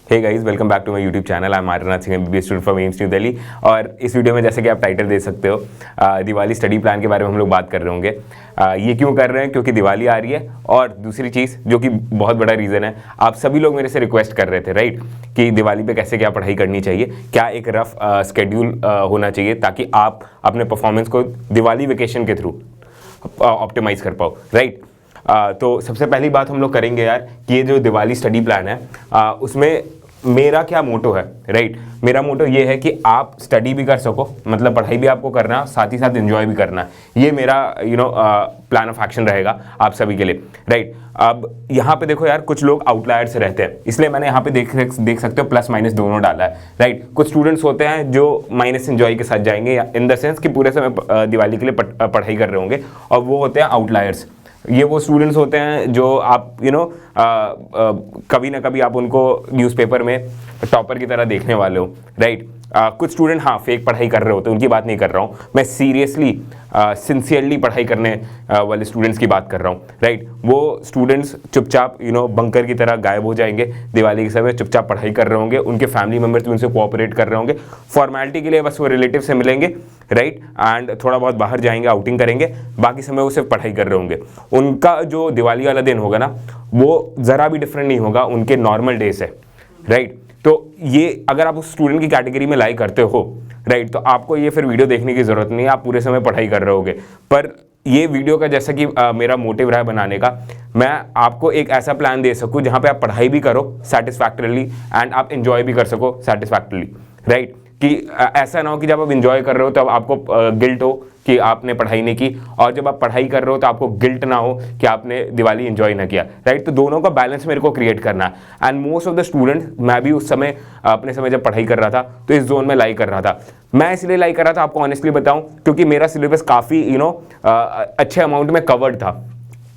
Hey guys, welcome back to my YouTube channel. I am Aryanath Singh, MBBS student from AIIMS New Delhi. और इस video में जैसे कि आप टाइटल दे सकते हो, दिवाली स्टडी प्लान के बारे में हम लोग बात कर रहे होंगे। ये क्यों कर रहे हैं? क्योंकि दिवाली आ रही है। और दूसरी चीज़ जो कि बहुत बड़ा रीज़न है, आप सभी लोग मेरे से रिक्वेस्ट कर रहे थे राइट, कि दिवाली पे कैसे क्या पढ़ाई करनी चाहिए, क्या एक रफ स्केड्यूल होना चाहिए ताकि आप अपने परफॉर्मेंस को दिवाली वेकेशन के थ्रू ऑप्टिमाइज कर पाओ राइट। तो सबसे पहली बात हम लोग करेंगे यार कि ये जो दिवाली स्टडी प्लान है उसमें मेरा क्या मोटो है राइट। मेरा मोटो ये है कि आप स्टडी भी कर सको, मतलब पढ़ाई भी आपको करना है, साथ ही साथ एंजॉय भी करना है। ये मेरा प्लान ऑफ एक्शन रहेगा आप सभी के लिए राइट। अब यहाँ पे देखो यार, कुछ लोग आउटलायर्स रहते हैं, इसलिए मैंने यहाँ पे देख सकते हो प्लस माइनस दोनों डाला है राइट। कुछ स्टूडेंट्स होते हैं जो माइनस एंजॉय के साथ जाएंगे, इन द सेंस कि पूरे समय दिवाली के लिए पढ़ाई कर रहे होंगे, और वो होते हैं आउटलायर्स। ये वो स्टूडेंट्स होते हैं जो आप कभी ना कभी आप उनको न्यूज़पेपर में टॉपर की तरह देखने वाले हो राइट। कुछ स्टूडेंट हाँ फेक पढ़ाई कर रहे होते हैं, उनकी बात नहीं कर रहा हूँ मैं, सीरियसली सिंसियरली पढ़ाई करने वाले स्टूडेंट्स की बात कर रहा हूँ राइट। वो स्टूडेंट्स चुपचाप बंकर की तरह गायब हो जाएंगे दिवाली के समय, चुपचाप पढ़ाई कर रहे होंगे, उनके फैमिली मेम्बर्स भी उनसे कोऑपरेट कर रहे होंगे, फॉर्मेलिटी के लिए बस वो रिलेटिव से मिलेंगे राइट, एंड थोड़ा बहुत बाहर जाएंगे, आउटिंग करेंगे, बाकी समय वो सिर्फ पढ़ाई कर रहे होंगे। उनका जो दिवाली वाला दिन होगा ना, वो ज़रा भी डिफरेंट नहीं होगा उनके नॉर्मल डे से राइट। तो ये अगर आप उस स्टूडेंट की कैटेगरी में लाई करते हो राइट, तो आपको ये फिर वीडियो देखने की ज़रूरत नहीं है, आप पूरे समय पढ़ाई कर रहे होगे। पर ये वीडियो का जैसा कि मेरा मोटिव रहा है बनाने का, मैं आपको एक ऐसा प्लान दे सकूं जहां पे आप पढ़ाई भी करो सेटिस्फैक्टरली एंड आप एंजॉय भी कर सको सेटिस्फैक्टरली राइट। कि ऐसा ना हो कि जब आप एंजॉय कर रहे हो तब आपको गिल्ट हो कि आपने पढ़ाई नहीं की, और जब आप पढ़ाई कर रहे हो तो आपको गिल्ट ना हो कि आपने दिवाली एंजॉय ना किया राइट। तो दोनों का बैलेंस मेरे को क्रिएट करना है। And most of the student, मैं भी उस समय अपने समय जब पढ़ाई कर रहा था तो इस जोन में लाई कर रहा था। मैं इसलिए लाई कर रहा था, आपको ऑनेस्टली बताऊं, क्योंकि मेरा सिलेबस काफ़ी अच्छे अमाउंट में कवर्ड था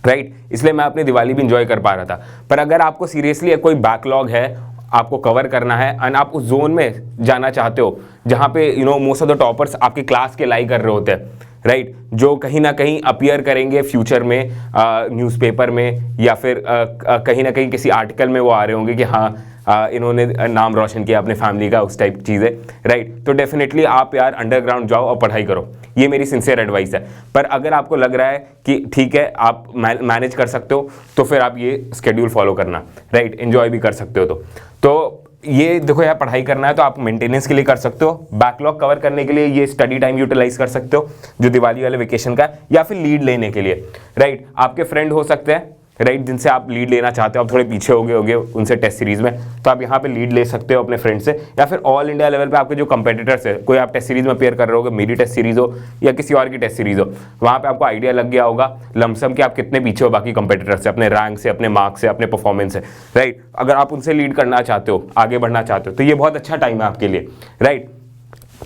राइट, इसलिए मैं अपनी दिवाली भी इंजॉय कर पा रहा था। पर अगर आपको सीरियसली कोई बैकलॉग है, आपको कवर करना है एंड आप उस जोन में जाना चाहते हो जहाँ पे मोस्ट ऑफ द टॉपर्स आपके क्लास के लाई कर रहे होते हैं राइट, जो कहीं ना कहीं अपीयर करेंगे फ्यूचर में न्यूज़पेपर में, या फिर कहीं ना कहीं किसी आर्टिकल में वो आ रहे होंगे कि हाँ इन्होंने नाम रोशन किया अपने फैमिली का, उस टाइप चीज़ें राइट। तो डेफिनेटली आप यार अंडरग्राउंड जाओ और पढ़ाई करो, ये मेरी सिंसियर एडवाइस है। पर अगर आपको लग रहा है कि ठीक है आप मैनेज कर सकते हो, तो फिर आप ये स्केड्यूल फॉलो करना राइट, एंजॉय भी कर सकते हो। तो ये देखो यार, पढ़ाई करना है तो आप मेंटेनेंस के लिए कर सकते हो, बैकलॉग कवर करने के लिए ये स्टडी टाइम यूटिलाइज कर सकते हो जो दिवाली वाले वेकेशन का, या फिर लीड लेने के लिए राइट। आपके फ्रेंड हो सकते हैं राइट, जिनसे आप लीड लेना चाहते हो, आप थोड़े पीछे होगे उनसे टेस्ट सीरीज में, तो आप यहाँ पे लीड ले सकते हो अपने फ्रेंड से, या फिर ऑल इंडिया लेवल पे आपके जो कंपेटिटर्स है, कोई आप टेस्ट सीरीज में अपेयर कर रहे होगे, मेरी टेस्ट सीरीज हो या किसी और की टेस्ट सीरीज हो, वहाँ पे आपको आइडिया लग गया होगा लमसम कि आप कितने पीछे हो बाकी कंपेटिटर्स से, अपने रैंक से, अपने मार्क्स से, अपने परफॉर्मेंस से राइट। अगर आप उनसे लीड करना चाहते हो, आगे बढ़ना चाहते हो, तो ये बहुत अच्छा टाइम है आपके लिए राइट।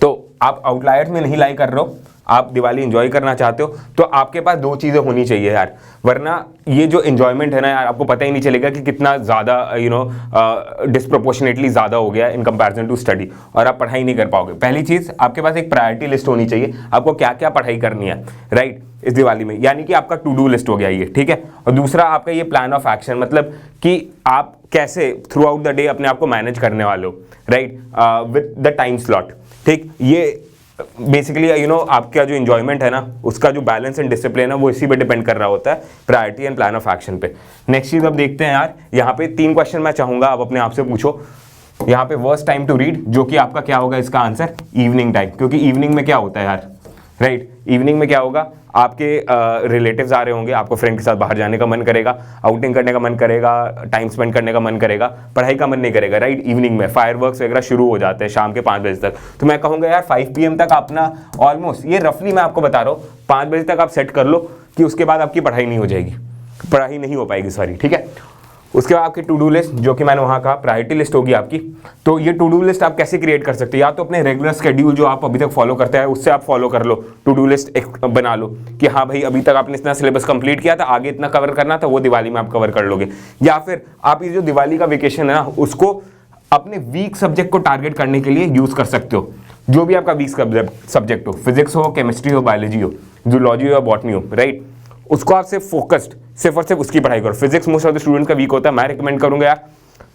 तो आप आउटलायर्स में नहीं लाई कर रहे हो, आप दिवाली एंजॉय करना चाहते हो, तो आपके पास दो चीज़ें होनी चाहिए यार, वरना ये जो एंजॉयमेंट है ना यार, आपको पता ही नहीं चलेगा कि कितना ज़्यादा डिस्प्रोपोर्शनेटली ज़्यादा हो गया इन कंपैरिजन टू स्टडी, और आप पढ़ाई नहीं कर पाओगे। पहली चीज़, आपके पास एक प्रायोरिटी लिस्ट होनी चाहिए, आपको क्या क्या पढ़ाई करनी है राइट इस दिवाली में, यानी कि आपका टू डू लिस्ट हो गया ये, ठीक है। और दूसरा आपका ये प्लान ऑफ एक्शन, मतलब कि आप कैसे थ्रू आउट द डे अपने आप को मैनेज करने वाले हो right, with the time slot, ठीक। ये बेसिकली आपका जो एंजॉयमेंट है ना, उसका जो बैलेंस एंड डिसिप्लिन है, वो इसी पे डिपेंड कर रहा होता है, priority and plan of action पे। नेक्स्ट चीज अब देखते हैं यार, यहाँ पे 3 क्वेश्चन मैं चाहूंगा आप अपने आप से पूछो। यहाँ पे वर्स्ट टाइम टू रीड, जो कि आपका क्या होगा इसका आंसर, इवनिंग टाइम, क्योंकि इवनिंग में क्या होता है यार राइट, इवनिंग में क्या होगा, आपके रिलेटिव्स आ रहे होंगे, आपको फ्रेंड के साथ बाहर जाने का मन करेगा, आउटिंग करने का मन करेगा, टाइम स्पेंड करने का मन करेगा, पढ़ाई का मन नहीं करेगा राइट। इवनिंग में फायरवर्क्स वगैरह शुरू हो जाते हैं शाम के 5 बजे तक, तो मैं कहूँगा यार 5 PM तक अपना ऑलमोस्ट, ये रफली मैं आपको बता रहा हूँ, 5 बजे तक आप सेट कर लो कि उसके बाद आपकी पढ़ाई नहीं हो जाएगी, पढ़ाई नहीं हो पाएगी सॉरी, ठीक है। उसके बाद आपकी टू डू लिस्ट, जो कि मैंने वहाँ कहा प्रायोरिटी लिस्ट होगी आपकी। तो ये टू डू लिस्ट आप कैसे क्रिएट कर सकते हो, या तो अपने रेगुलर शेड्यूल जो आप अभी तक फॉलो करते हैं उससे आप फॉलो कर लो, टू डू लिस्ट एक बना लो कि हाँ भाई अभी तक आपने इतना सिलेबस कंप्लीट किया था, आगे इतना कवर करना था, वो दिवाली में आप कवर कर लोगे। या फिर आप ये जो दिवाली का वेकेशन है ना, उसको अपने वीक सब्जेक्ट को टारगेट करने के लिए यूज कर सकते हो, जो भी आपका वीक सब्जेक्ट हो, फिजिक्स हो, केमिस्ट्री हो, बायोलॉजी हो, जूलॉजी हो या बॉटनी हो राइट, उसको आप सिर्फ फोकस्ड सिर्फ और सिर्फ उसकी पढ़ाई करो। Physics most of the student का वीक होता है, मैं रिकमेंड करूंगा यार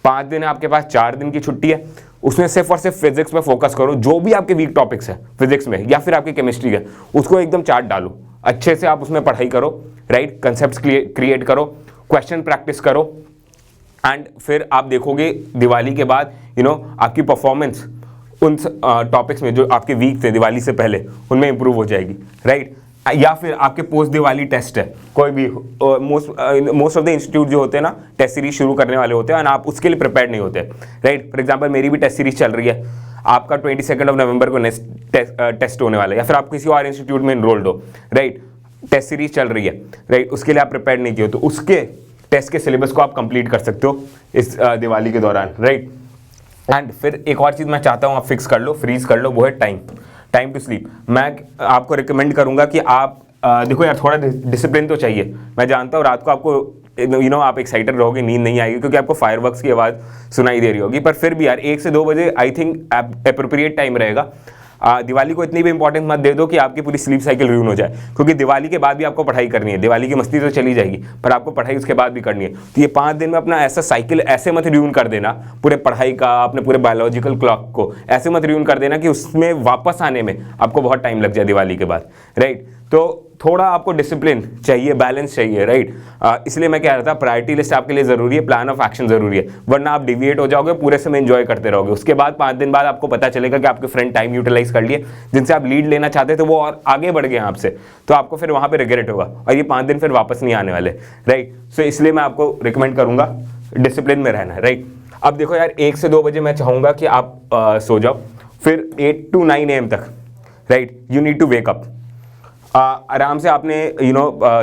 5 दिन है आपके पास, 4 दिन की छुट्टी है, उसमें सिर्फ और सिर्फ फिजिक्स में फोकस करो। जो भी आपके वीक टॉपिक्स है फिजिक्स में या फिर आपकी केमिस्ट्री है, उसको एकदम चार्ट डालो, अच्छे से आप उसमें पढ़ाई करो, राइट, कंसेप्ट क्रिएट करो, क्वेश्चन प्रैक्टिस करो, एंड फिर आप देखोगे दिवाली के बाद आपकी परफॉर्मेंस उन टॉपिक्स में जो आपके वीक थे दिवाली से पहले, उनमें इंप्रूव हो जाएगी, राइट। या फिर आपके पोस्ट दिवाली टेस्ट है कोई भी, मोस्ट ऑफ द इंस्टीट्यूट जो होते हैं ना टेस्ट सीरीज शुरू करने वाले होते हैं, और आप उसके लिए प्रिपेयर्ड नहीं होते, राइट। फॉर एग्जांपल मेरी भी टेस्ट सीरीज चल रही है, आपका 22 नवंबर को नेक्स्ट टेस्ट होने वाला है, या फिर आप किसी और इंस्टीट्यूट में इनरोल्ड हो, राइट, टेस्ट सीरीज चल रही है, राइट, उसके लिए आप प्रिपेयर नहीं किए हो, तो उसके टेस्ट के सिलेबस को आप कंप्लीट कर सकते हो इस दिवाली के दौरान, राइट। एंड फिर एक और चीज़ मैं चाहता हूँ आप फिक्स कर लो, फ्रीज कर लो, वो है टाइम टू स्लीप। मैं आपको रिकमेंड करूँगा कि आप देखो यार, थोड़ा डिसिप्लिन तो चाहिए। मैं जानता हूँ रात को आपको आप एक्साइटेड रहोगे, नींद नहीं आएगी क्योंकि आपको फायरवर्क्स की आवाज़ सुनाई दे रही होगी, पर फिर भी यार 1 से 2 बजे आई थिंक अप्रोप्रिएट टाइम रहेगा। दिवाली को इतनी भी इंपॉर्टेंस मत दे दो कि आपकी पूरी स्लीप साइकिल रूइन हो जाए, क्योंकि दिवाली के बाद भी आपको पढ़ाई करनी है। दिवाली की मस्ती तो चली जाएगी, पर आपको पढ़ाई उसके बाद भी करनी है। तो ये 5 दिन में अपना ऐसा साइकिल ऐसे मत रूइन कर देना, पूरे पढ़ाई का, अपने पूरे बायोलॉजिकल क्लॉक को ऐसे मत रूइन कर देना कि उसमें वापस आने में आपको बहुत टाइम लग जाए दिवाली के बाद, राइट। तो थोड़ा आपको डिसिप्लिन चाहिए, बैलेंस चाहिए, राइट। इसलिए मैं कह रहा था प्रायोरिटी लिस्ट आपके लिए ज़रूरी है, प्लान ऑफ एक्शन ज़रूरी है, वरना आप डिविएट हो जाओगे, पूरे समय एंजॉय करते रहोगे। उसके बाद 5 दिन बाद आपको पता चलेगा कि आपके फ्रेंड टाइम यूटिलाइज कर लिए, जिनसे आप लीड लेना चाहते थे वो और आगे बढ़ गए आपसे, तो आपको फिर वहाँ पे रिग्रेट होगा और ये 5 दिन फिर वापस नहीं आने वाले, राइट। सो इसलिए मैं आपको रिकमेंड करूँगा डिसिप्लिन में रहना है, राइट। अब देखो यार 1 से 2 बजे मैं चाहूँगा कि आप सो जाओ, फिर 8 to 9 AM तक, right, you need to wake up. आराम से आपने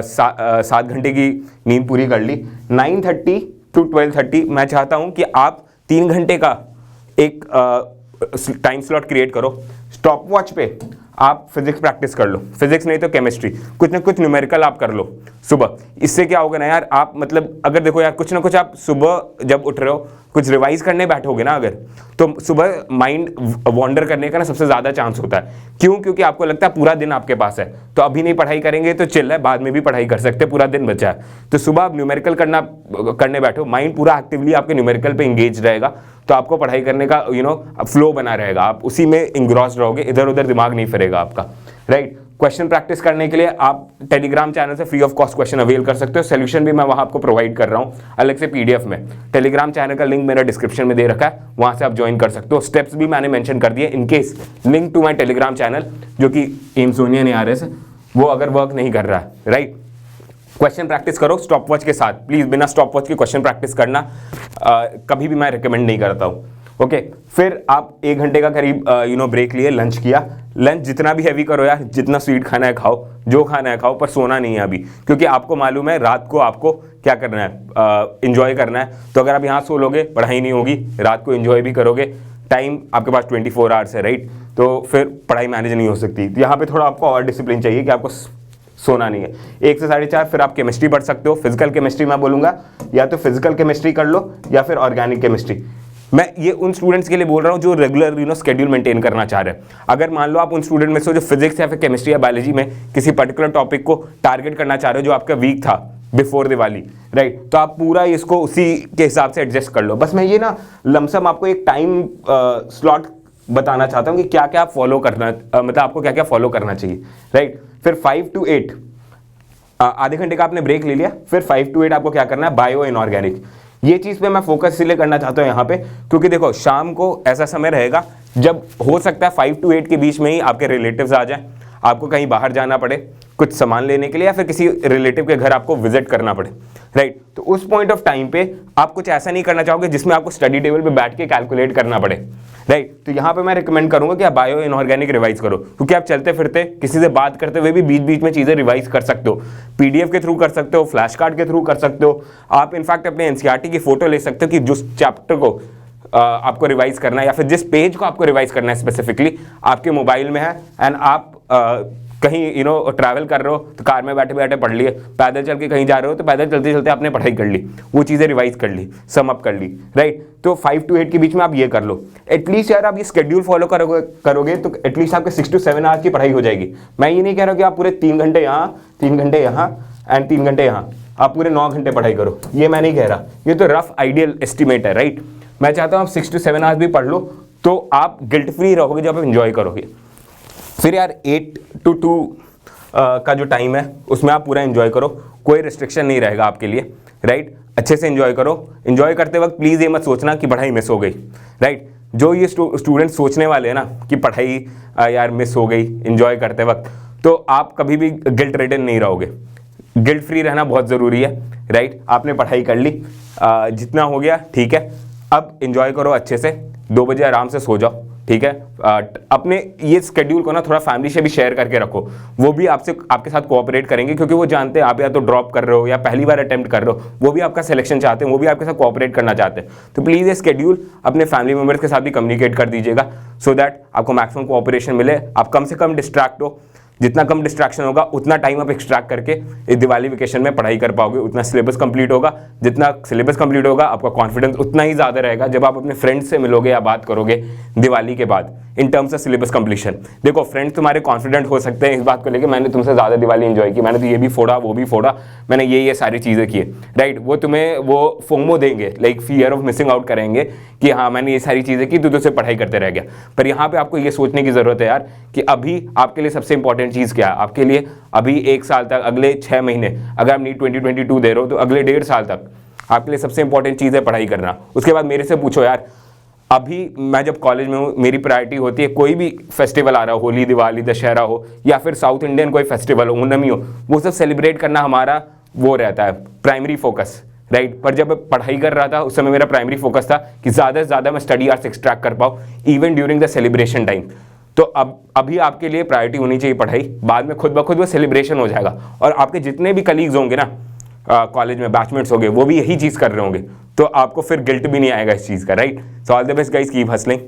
7 घंटे की नींद पूरी कर ली। 9:30 to 12:30 मैं चाहता हूं कि आप 3 घंटे का एक टाइम स्लॉट क्रिएट करो। स्टॉप वॉच पे आप फिजिक्स प्रैक्टिस कर लो, फिजिक्स नहीं तो केमिस्ट्री, कुछ ना कुछ न्यूमेरिकल आप कर लो सुबह। इससे क्या होगा ना यार, आप मतलब अगर देखो यार कुछ ना कुछ आप सुबह जब उठ रहे हो कुछ रिवाइज करने बैठोगे ना अगर, तो सुबह माइंड वॉन्डर करने का ना सबसे ज़्यादा चांस होता है। क्यों? क्योंकि आपको लगता है पूरा दिन आपके पास है, तो अभी नहीं पढ़ाई करेंगे तो चिल है, बाद में भी पढ़ाई कर सकते हैं, पूरा दिन बचा है। तो सुबह आप न्यूमेरिकल करने बैठो, माइंड पूरा एक्टिवली आपके न्यूमेरिकल पे इंगेज रहेगा, तो आपको पढ़ाई करने का फ्लो बना रहेगा, आप उसी में इंग्रॉस रहोगे, इधर उधर दिमाग नहीं फिरेगा आपका, राइट। क्वेश्चन प्रैक्टिस करने के लिए आप टेलीग्राम चैनल से free of cost question avail कर सकते हो। सोल्यूशन भी मैं वहां आपको प्रोवाइड कर रहा हूं अलग से PDF में। टेलीग्राम चैनल का लिंक मेरा डिस्क्रिप्शन में दे रखा है, वहां से आप ज्वाइन कर सकते हो। स्टेप्स भी मैंने मेंशन कर दिए, in case link to my Telegram channel जो कि एम्सोनियन ARS है वो अगर वर्क नहीं कर रहा है, राइट। क्वेश्चन प्रैक्टिस करो स्टॉप वॉच के साथ, प्लीज बिना स्टॉप वॉच के क्वेश्चन प्रैक्टिस करना कभी भी मैं रिकमेंड नहीं करता हूँ, ओके। फिर आप 1 घंटे का करीब ब्रेक लिए, लंच किया। लंच जितना भी हैवी करो यार, जितना स्वीट खाना है खाओ, जो खाना है खाओ, पर सोना नहीं है अभी, क्योंकि आपको मालूम है रात को आपको क्या करना है, एंजॉय करना है। तो अगर आप यहाँ सो लोगे पढ़ाई नहीं होगी, रात को एंजॉय भी करोगे, टाइम आपके पास 24 आवर्स है, राइट, तो फिर पढ़ाई मैनेज नहीं हो सकती। तो यहाँ पे थोड़ा आपको और डिसिप्लिन चाहिए कि आपको सोना नहीं है। 1 से 4:30 फिर आप केमिस्ट्री पढ़ सकते हो। फिजिकल केमिस्ट्री मैं बोलूँगा या तो फिजिकल केमिस्ट्री कर लो या फिर ऑर्गेनिक केमिस्ट्री। मैं ये उन स्टूडेंट्स के लिए बोल रहा हूँ जो रेगुलर स्केड्यूल मेंटेन करना चाह रहे हैं। अगर मान लो आप उन स्टूडेंट में से जो फिजिक्स या फिर केमिस्ट्री या बायोलॉजी में किसी पर्टिकुलर टॉपिक को टारगेट करना चाह रहे हो जो आपका वीक था बिफोर दिवाली, राइट, तो आप पूरा इसको उसी के हिसाब से एडजस्ट कर लो। बस मैं ये ना लमसम आपको एक टाइम स्लॉट बताना चाहता हूँ कि क्या क्या आप फॉलो करना, मतलब आपको क्या क्या फॉलो करना चाहिए, राइट। फिर 5 to 8 आधे घंटे का आपने ब्रेक ले लिया, फिर 5 to 8 आपको क्या करना है, बायो इनऑर्गेनिक। ये चीज़ पे मैं फोकस इसलिए करना चाहता हूँ यहाँ पे क्योंकि देखो शाम को ऐसा समय रहेगा जब हो सकता है 5 to 8 के बीच में ही आपके रिलेटिव्स आ जाएं, आपको कहीं बाहर जाना पड़े कुछ सामान लेने के लिए या फिर किसी रिलेटिव के घर आपको विजिट करना पड़े, राइट। तो उस पॉइंट ऑफ टाइम पे आप कुछ ऐसा नहीं करना चाहोगे जिसमें आपको स्टडी टेबल पे बैठ के कैलकुलेट करना पड़े, राइट। तो यहाँ पे मैं रिकमेंड करूंगा कि आप बायो इनऑर्गेनिक रिवाइज करो, क्योंकि आप चलते फिरते किसी से बात करते हुए भी बीच बीच में चीज़ें रिवाइज कर सकते हो। PDF के थ्रू कर सकते हो, फ्लैश कार्ड के थ्रू कर सकते हो, आप इनफैक्ट अपने NCERT की फोटो ले सकते हो कि जिस चैप्टर को आपको रिवाइज करना है या फिर जिस पेज को आपको रिवाइज करना है स्पेसिफिकली आपके मोबाइल में है, एंड आप कहीं ट्रैवल कर रहे हो तो कार में बैठे बैठे पढ़ लिए, पैदल चल के कहीं जा रहे हो तो पैदल चलते चलते आपने पढ़ाई कर ली, वो चीज़ें रिवाइज कर ली, सम अप कर ली, राइट। तो 5 to 8 के बीच में आप ये कर लो। एटलीस्ट यार आप ये शेड्यूल फॉलो करोगे तो एटलीस्ट आपके 6 to 7 आवर्स की पढ़ाई हो जाएगी। मैं ये नहीं कह रहा कि आप पूरे 3 घंटे यहाँ 3 घंटे यहाँ एंड 3 घंटे यहाँ, आप पूरे 9 घंटे पढ़ाई करो, ये मैं नहीं कह रहा, ये तो रफ आइडियल एस्टिमेट है, राइट। मैं चाहता हूँ आप 6 to 7 आवर्स भी पढ़ लो तो आप गिल्ट फ्री रहोगे जब आप एंजॉय करोगे। फिर यार 8 to 2 का जो टाइम है उसमें आप पूरा एंजॉय करो, कोई रिस्ट्रिक्शन नहीं रहेगा आपके लिए, राइट। अच्छे से एंजॉय करो। एंजॉय करते वक्त प्लीज़ ये मत सोचना कि पढ़ाई मिस हो गई, राइट। जो ये स्टूडेंट सोचने वाले हैं ना कि पढ़ाई यार मिस हो गई एंजॉय करते वक्त, तो आप कभी भी गिल्ट रिडन नहीं रहोगे। गिल्ट फ्री रहना बहुत ज़रूरी है, राइट। आपने पढ़ाई कर ली, जितना हो गया ठीक है, अब एंजॉय करो अच्छे से, 2 बजे आराम से सो जाओ, ठीक है। अपने ये स्केड्यूल को ना थोड़ा फैमिली से भी शेयर करके रखो, वो भी आपके साथ कोऑपरेट करेंगे, क्योंकि वो जानते हैं आप या तो ड्रॉप कर रहे हो या पहली बार अटेम्प्ट कर रहे हो, वो भी आपका सिलेक्शन चाहते हैं, वो भी आपके साथ कोऑपरेट करना चाहते हैं। तो प्लीज़ ये स्केड्यूल अपने फैमिली मेम्बर्स के साथ भी कम्युनिकेट कर दीजिएगा, सो दैट आपको मैक्सिमम कोऑपरेशन मिले, आप कम से कम डिस्ट्रैक्ट हो। जितना कम डिस्ट्रैक्शन होगा उतना टाइम आप एक्सट्रैक्ट करके इस दिवाली वेकेशन में पढ़ाई कर पाओगे, उतना सिलेबस कंप्लीट होगा। जितना सिलेबस कंप्लीट होगा आपका कॉन्फिडेंस उतना ही ज़्यादा रहेगा जब आप अपने फ्रेंड्स से मिलोगे या बात करोगे दिवाली के बाद in terms of syllabus completion. देखो फ्रेंड्स तुम्हारे कॉन्फिडेंट हो सकते हैं इस बात को लेकर, मैंने तुमसे ज़्यादा दिवाली एंजॉय की, मैंने तो ये भी फोड़ा वो भी फोड़ा, मैंने ये सारी चीज़ें की, राइट। वो तुम्हें वो फोमो देंगे, like fear of missing out करेंगे कि हाँ मैंने ये सारी चीज़ें की, तो उसे पढ़ाई करते रह गया। पर यहाँ पर आपको ये सोचने की ज़रूरत है यार कि अभी आपके लिए सबसे इंपॉर्टेंट चीज़ क्या है। आपके लिए अभी 1 साल तक, अगले 6 महीने, अगर आप नीट 2022 दे रहे हो तो अगले 1.5 साल तक आपके लिए सबसे इंपॉर्टेंट चीज़ है पढ़ाई करना। उसके बाद मेरे से पूछो यार, अभी मैं जब कॉलेज में हूँ मेरी प्रायोरिटी होती है कोई भी फेस्टिवल आ रहा हो, होली दिवाली दशहरा हो या फिर साउथ इंडियन कोई फेस्टिवल हो, ओणम हो, वो सब सेलिब्रेट करना हमारा वो रहता है प्राइमरी फोकस, राइट। पर जब पढ़ाई कर रहा था उस समय मेरा प्राइमरी फोकस था कि ज़्यादा से ज़्यादा मैं स्टडी आवर्स एक्सट्रैक्ट कर पाऊँ even during the celebration time. तो अब अभी आपके लिए प्रायोरिटी होनी चाहिए पढ़ाई, बाद में खुद ब खुद वो सेलिब्रेशन हो जाएगा। और आपके जितने भी कलीग्स होंगे ना कॉलेज में, बैचमेट्स होंगे, वो भी यही चीज़ कर रहे होंगे, तो आपको फिर गिल्ट भी नहीं आएगा इस चीज़ का, right. So all the best guys, keep hustling.